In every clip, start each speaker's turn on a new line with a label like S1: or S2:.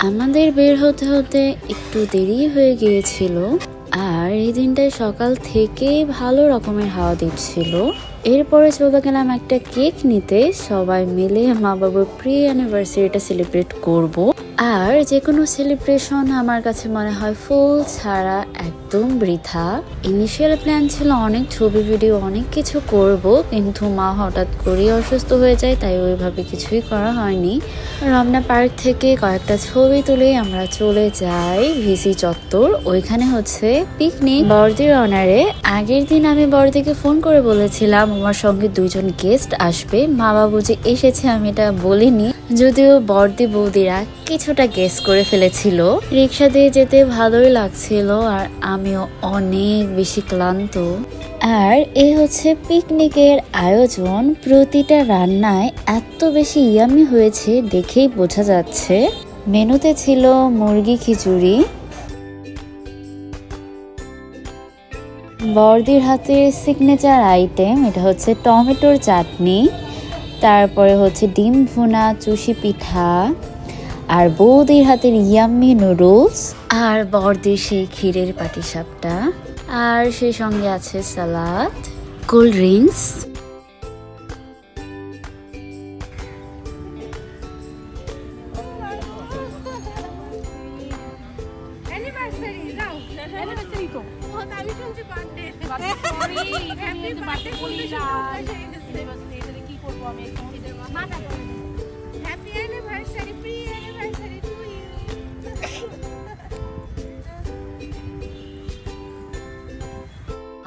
S1: আমাদের বের হতে হতে একটু দেরি হয়ে গিয়েছিল, আর এই দিনটায় সকাল থেকে ভালো রকমের হাওয়া দিচ্ছিল। এরপরে চলে গেলাম একটা কেক নিতে, সবাই মিলে মা বাবার প্রি অ্যানিভার্সারিটা সেলিব্রেট করব। আর যে কোনো সেলিব্রেশন আমার কাছে মনে হয় ফুল ছাড়া একদম বৃথা। ইনিশিয়াল প্ল্যান ছিল অনেক ছবি ভিডিও অনেক কিছু করব, কিন্তু মা হঠাৎ করেই অসুস্থ হয়ে যায়, তাই ওইভাবে কিছুই করা হয়নি। রমনা পার্ক থেকে কয়েকটা ছবি তুলে আমরা চলে যাই ভিসি চত্বর। ওইখানে হচ্ছে পিকনিক বড়দির অনারে। আগের দিন আমি বড়দিকে ফোন করে বলেছিলাম আমার সঙ্গে 2 জন গেস্ট আসবে। মা বাবু যে এসেছে আমি এটা বলিনি, যদিও বড়দি বৌদিরা কিছুটা গেস করে ফেলেছিল। রিক্সা দিয়ে যেতে ভালোই লাগছিল, আর আমিও অনেক বেশি ক্লান্ত। আর এই হচ্ছে পিকনিকের আয়োজন। প্রতিটা রান্নায় এত বেশি ইয়ামি হয়েছে দেখেই বোঝা যাচ্ছে। মেনুতে ছিল মুরগি খিচুড়ি, বড়দির হাতে সিগনেচার আইটেম এটা হচ্ছে টমেটোর চাটনি, তারপরে হচ্ছে ডিম ভুনা, চুষি পিঠা, আর বৌদির হাতের ইয়াম্মি নুডলস, আর বড়দির সেই ক্ষীরের পাটিসাপটা, আর সেই সঙ্গে আছে সালাদ, কোল্ড ড্রিঙ্কস।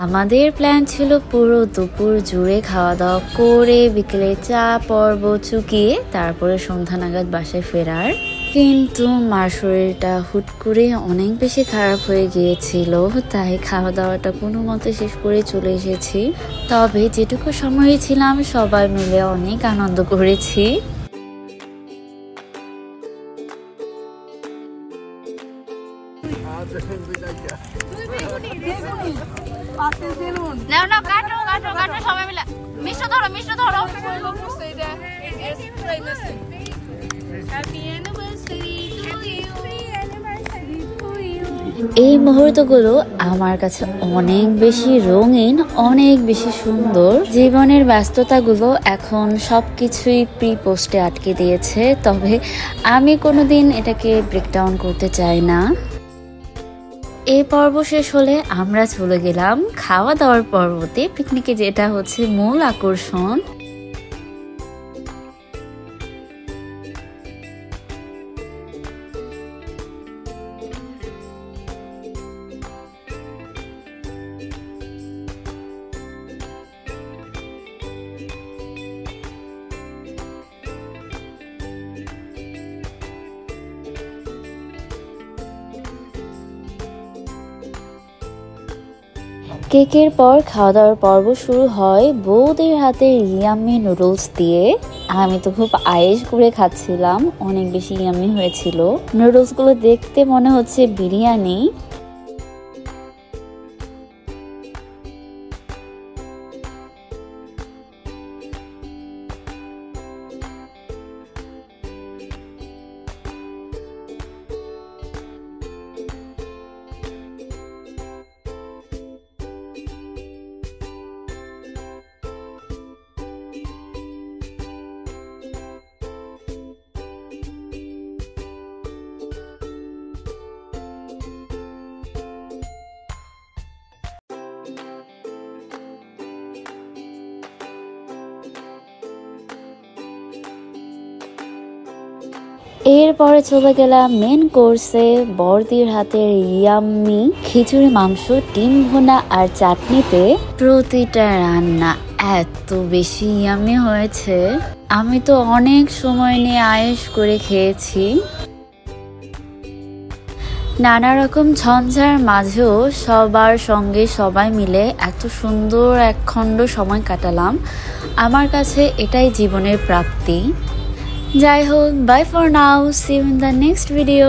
S1: আমাদের প্ল্যান ছিল পুরো দুপুর জুড়ে খাওয়া দাওয়া করে বিকেলে চা পর্ব চুকিয়ে তারপরে সন্ধ্যা নাগাদ বাসায় ফেরার, কিন্তু মার শরীরটা হুট করে অনেক বেশি খারাপ হয়ে গিয়েছিল, তাই খাওয়া দাওয়াটা কোনো মতে শেষ করে চলে এসেছি। তবে যেটুকু সময় ছিলাম সবাই মিলে অনেক আনন্দ করেছি। এই মুহূর্তগুলো আমার কাছে অনেক বেশি রঙিন, অনেক বেশি সুন্দর। জীবনের ব্যস্ততাগুলো এখন সবকিছুই প্রি পোস্টে আটকে দিয়েছে, তবে আমি কোনোদিন এটাকে ব্রেকডাউন করতে চাই না। এই পর্ব শেষ হলে আমরা চলে গেলাম খাওয়া দাওয়ার পর্বতে, পিকনিকে যেটা হচ্ছে মূল আকর্ষণ। কেকের পর খাওয়া দাওয়ার পর্ব শুরু হয় বৌদির হাতের ইয়াম্মি নুডলস দিয়ে। আমি তো খুব আয়েশ করে খাচ্ছিলাম, অনেক বেশি ইয়াম্মি হয়েছিল। নুডলস গুলো দেখতে মনে হচ্ছে বিরিয়ানি। এরপরে চলে গেলাম মেন কোর্সে। বড়দির হাতের ইয়াম্মি খিচুড়ি, মাংস, ডিম ভুনা আর চাটনিতে প্রতিটা রান্না এত বেশি ইয়াম্মি হয়েছে। আমি তো অনেক সময় নিয়ে আয়েশ করে খেয়েছি। নানা রকম ঝঞ্ঝার মাঝেও সবার সঙ্গে সবাই মিলে এত সুন্দর এক খণ্ড সময় কাটালাম। আমার কাছে এটাই জীবনের প্রাপ্তি। যাই হোক, bye for now, see you in the next video.